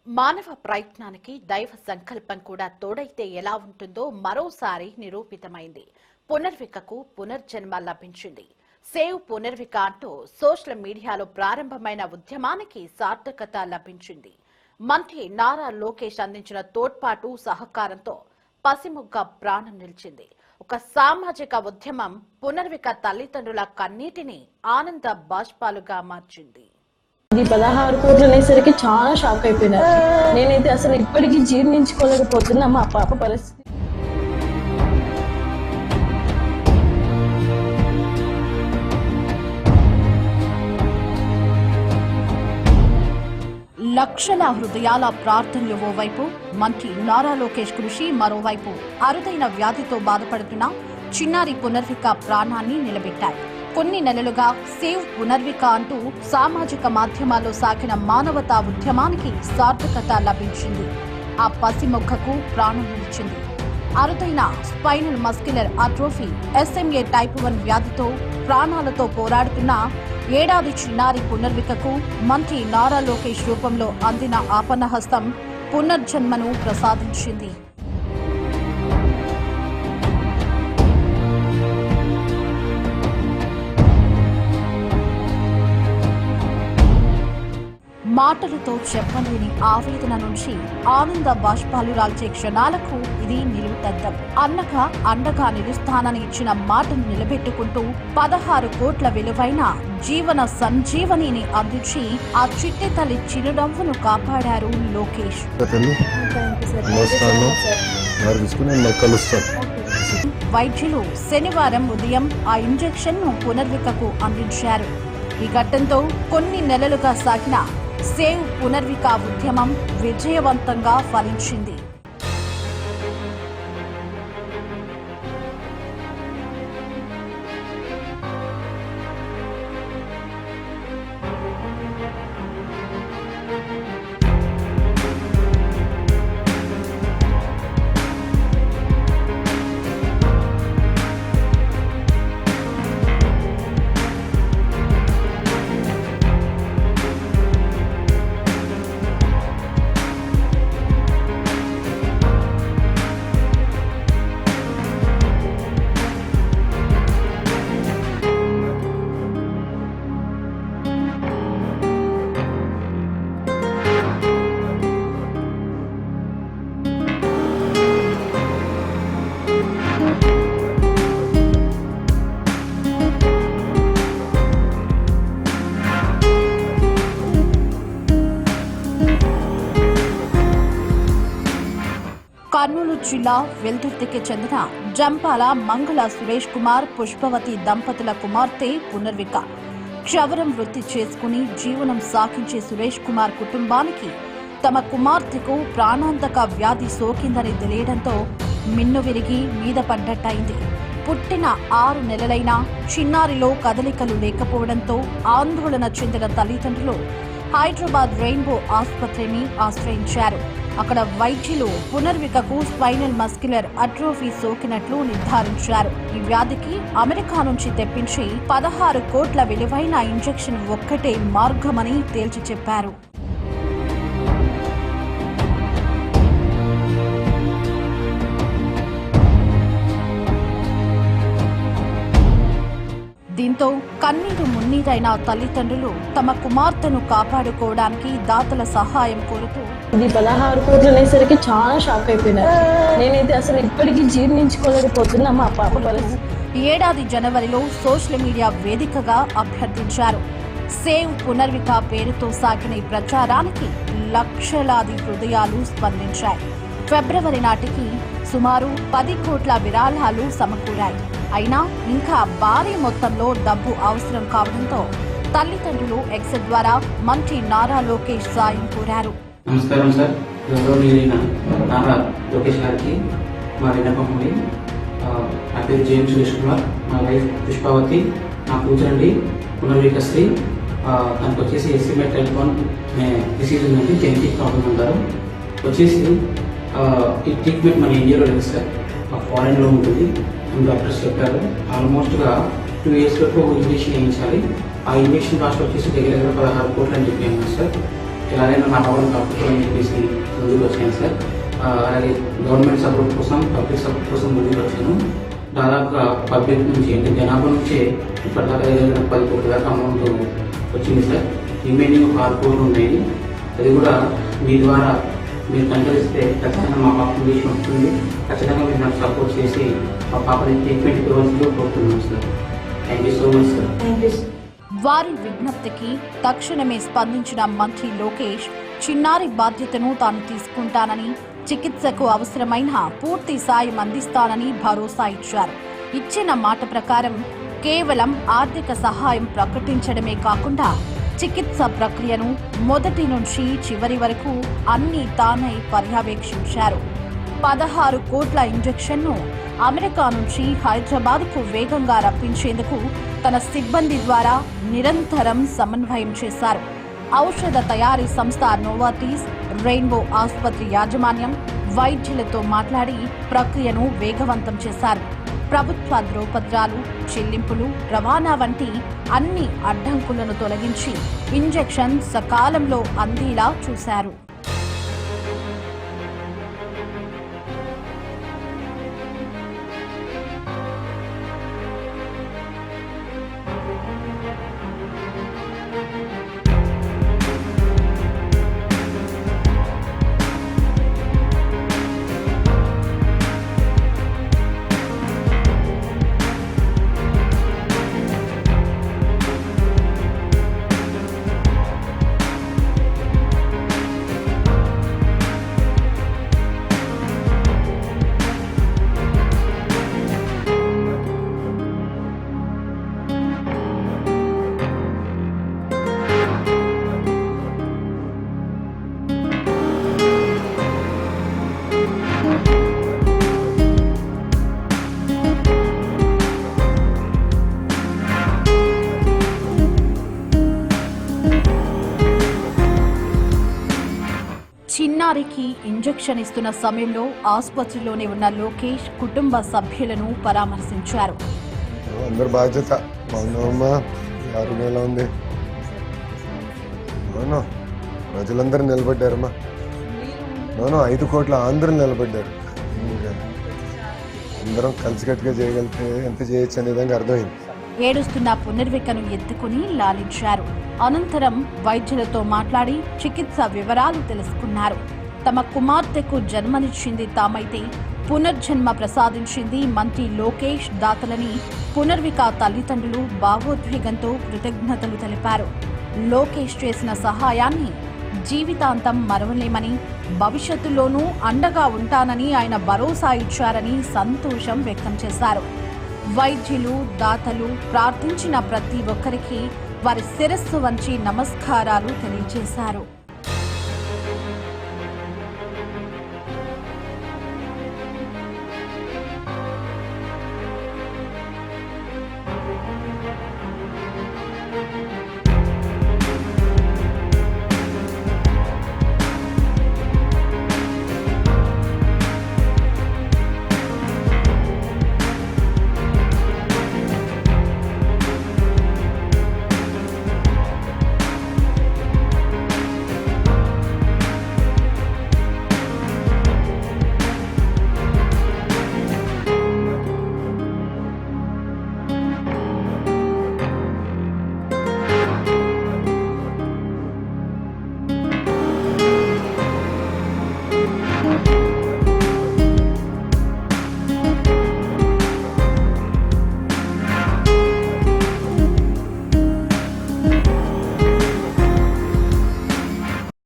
మానవ ప్రయత్నానికి దైవ సంకల్పం కూడా తోడైతే ఎలా ఉంటుందో మరోసారి నిరూపితమైంది. పునర్వికకు పునర్జన్మ లభించింది. సేవ్ పునర్విక అంటూ సోషల్ మీడియాలో ప్రారంభమైన ఉద్యమానికి సార్థకత లభించింది. మంత్రి నారా లోకేష్ అందించిన తోడ్పాటు సహకారంతో పసిముగ్గ ప్రాణం నిలిచింది. ఒక సామాజిక ఉద్యమం పునర్విక తల్లిదండ్రుల కన్నీటిని ఆనంద బాష్పాలుగా మార్చింది. ఇది 16 కోట్లు అనేసరికి చాలా షాక్ అయిపోయినా. నేనైతే అసలు ఇప్పటికీ జీర్ణించుకోలేకపోతున్నా మా పాప పరిస్థితి. లక్షల హృదయాల ప్రార్థనలు ఓవైపు, మంత్రి నారా లోకేష్ కృషి మరోవైపు అరుదైన వ్యాధితో బాధపడుతున్న చిన్నారి పునర్విక ప్రాణాన్ని నిలబెట్టాయి. కొన్ని నెలలుగా సేవ్ పునర్విక అంటూ సామాజిక మాధ్యమాల్లో సాగిన మానవతా ఉద్యమానికి సార్థకత లభించింది. ఆ పసిమొక్కకు ప్రాణం నిలిచింది. అరుదైన spinal muscular atrophy SMA type 1 వ్యాధితో ప్రాణాలతో పోరాడుతున్న ఏడాది చిన్నారి పునర్వికకు మంత్రి నారా లోకేష్ రూపంలో అందిన ఆపన్నహస్తం పునర్జన్మను ప్రసాదించింది. మాటలతో చెప్పలేని ఆవేదన నుంచి ఆనంద బాష్పాలు రాల్చే క్షణాలకు ఇది నిలువుటద్దం. అన్నగా అండగా నిలుస్తానని ఇచ్చిన మాటను నిలబెట్టుకుంటూ 16 కోట్ల విలువైన జీవన సంజీవనిని అందించి ఆ చిట్టి తల్లి చిరునవ్వును కాపాడారు లోకేష్. వైద్యులు శనివారం ఉదయం ఆ ఇంజెక్షన్ ను పునర్వికకు అందించారు. ఈ ఘట్టంతో కొన్ని నెలలుగా సాగిన సేవ్ పునర్విక ఉద్యమం విజయవంతంగా ఫలించింది. కర్నూలు జిల్లా వెల్దుర్తికి చెందిన జంపాల మంగళ సురేష్ కుమార్ పుష్పవతి దంపతుల కుమార్తె పునర్విక. క్షవరం వృత్తి చేసుకుని జీవనం సాగించే సురేష్ కుమార్ కుటుంబానికి తమ కుమార్తెకు ప్రాణాంతక వ్యాధి సోకిందని తెలియడంతో మిన్ను విరిగి మీద పడ్డట్టయింది. పుట్టిన 6 నెలలైనా చిన్నారిలో కదలికలు లేకపోవడంతో ఆందోళన చెందిన తల్లిదండ్రులు హైదరాబాద్ రెయిన్బో ఆసుపత్రిని ఆశ్రయించారు. అక్కడ వైద్యులు పునర్వికకు స్పైనల్ మస్క్యులర్ అట్రోఫీ సోకినట్లు నిర్ధారించారు. ఈ వ్యాధికి అమెరికా నుంచి తెప్పించి 16 కోట్ల విలువైన ఇంజెక్షన్ ఒక్కటే మార్గమని తేల్చి చెప్పారు. దీంతో కన్నీరు మున్నీరైన తల్లిదండ్రులు తమ కుమార్తెను కాపాడుకోవడానికి దాతల సహాయం కోరుతూ ఇది 16 కోట్లు అనేసరికి చాలా షాక్ అయిపోయినా. నేనైతే అసలు ఇప్పటికీ జీర్ణించుకోలేకపోతున్నా మా పాప పరిస్థితి. ఏడాది జనవరిలో సోషల్ మీడియా వేదికగా అభ్యర్థించారు. సేవ్ పునర్విక పేరుతో సాగిన ఈ ప్రచారానికి లక్షలాది హృదయాలు స్పందించాయి. ఫిబ్రవరి నాటికి సుమారు 10 కోట్ల విరాళాలు సమకూరాయి. అయినా ఇంకా భారీ మొత్తంలో డబ్బు అవసరం కావడంతో తల్లిదండ్రులు ఎక్స్ ద్వారా మంత్రి నారా లోకేష్ సాయం కోరారు. నమస్కారం సార్, గౌరవనీయులైన నారా లోకేష్ గారికి మా విన్నపం ఉంది. నా పేరు జేఎం సురేష్ కుమార్, మా వైఫ్ పుష్పావతి, నా కూతురండి పునర్వికశ్రీ. తనకు వచ్చేసి SMA టైప్ 1 అనే డిసీజ్ ఉందండి, జెనెటిక్ ప్రాబ్లం అంటారు. వచ్చేసి ఈ ట్రీట్మెంట్ మన ఇండియాలో లేదు సార్, ఫారెన్లో ఉంటుంది అని డాక్టర్స్ చెప్పారు. ఆల్మోస్ట్గా 2 years వరకు ఇంజెక్షన్ వేయించాలి. ఆ ఇంజెక్షన్ కాస్ట్ వచ్చేసి దగ్గర 16 కోట్లు అని చెప్పి అన్నారు సార్. ఎలాగైనా నా పాపను కాపాడుకోవాలని చెప్పేసి ముందుకు వచ్చాను సార్. అలాగే గవర్నమెంట్ సపోర్ట్ కోసం, పబ్లిక్ సపోర్ట్ కోసం ముందుకు వచ్చాను. దాదాపుగా పబ్లిక్ నుంచి అంటే జనాభా నుంచే ఇప్పటిదాకా ఏదైనా 10 కోట్ల దాకా అమౌంట్ వచ్చింది సార్. రిమైనింగ్ ఒక 6 కోట్లు ఉన్నాయి. అది కూడా మీ ద్వారా మీరు కనుకరిస్తే ఖచ్చితంగా మా పాప విషయం వస్తుంది. ఖచ్చితంగా మీరు నాకు సపోర్ట్ చేసి మా పాపని ట్రీట్మెంట్ ఇవ్వాల్సిందిగా కోరుతున్నాం sir. Thank you so much sir. వారి విజ్ఞప్తికి తక్షణమే స్పందించిన మంత్రి లోకేష్ చిన్నారి బాధ్యతను తాను తీసుకుంటానని, చికిత్సకు అవసరమైన పూర్తి సాయం అందిస్తానని భరోసా ఇచ్చారు. ఇచ్చిన మాట ప్రకారం కేవలం ఆర్థిక సహాయం ప్రకటించడమే కాకుండా చికిత్స ప్రక్రియను మొదటి నుంచి చివరి వరకు అన్ని తానై పర్యవేక్షించారు. 16 కోట్ల ఇంజెక్షన్ను అమెరికా నుంచి హైదరాబాద్కు వేగంగా రప్పించేందుకు తన సిబ్బంది ద్వారా నిరంతరం సమన్వయం చేశారు. ఔషధ తయారీ సంస్థ నోవార్టిస్, రెయిన్బో ఆసుపత్రి యాజమాన్యం, వైద్యులతో మాట్లాడి ప్రక్రియను వేగవంతం చేశారు. ప్రభుత్వ ధ్రువపత్రాలు, చెల్లింపులు, రవాణా వంటి అన్ని అడ్డంకులను తొలగించి ఇంజెక్షన్ సకాలంలో అందేలా చూశారు. చిన్నారికి ఇంజెక్షన్ ఇస్తున్న సమయంలో ఆసుపత్రిలోనే ఉన్న లోకేష్ కుటుంబ సభ్యులను పరామర్శించారు. అందరు బాధ్యత బాగున్నామమ్మా, ఆరోగ్యం ఎలా ఉంది? అవును, ప్రజలందరూ నిలబడ్డారమ్మా. అవును, 5 కోట్ల ఆంధ్రులు నిలబడ్డారు. అందరం కలిసికట్టుగా చేయగలిగితే ఎంత చేయొచ్చు అనే విధంగా అర్థమైంది. ఏడుస్తున్న పునర్వికను ఎత్తుకుని లాలించారు. అనంతరం వైద్యులతో మాట్లాడి చికిత్స వివరాలు తెలుసుకున్నారు. తమ కుమార్తెకు జన్మనిచ్చింది తామైతే పునర్జన్మ ప్రసాదించింది మంత్రి లోకేష్ దాతలని పునర్విక తల్లిదండ్రులు భావోద్వేగంతో కృతజ్ఞతలు తెలిపారు. లోకేష్ చేసిన సహాయాన్ని జీవితాంతం మరవలేమని, భవిష్యత్తులోనూ అండగా ఉంటానని ఆయన భరోసా ఇచ్చారని సంతోషం వ్యక్తం చేశారు. వైద్యులు, దాతలు ప్రార్థించిన ప్రతి ఒక్కరికి వారి శిరస్సు వంచి నమస్కారాలు తెలియజేశారు.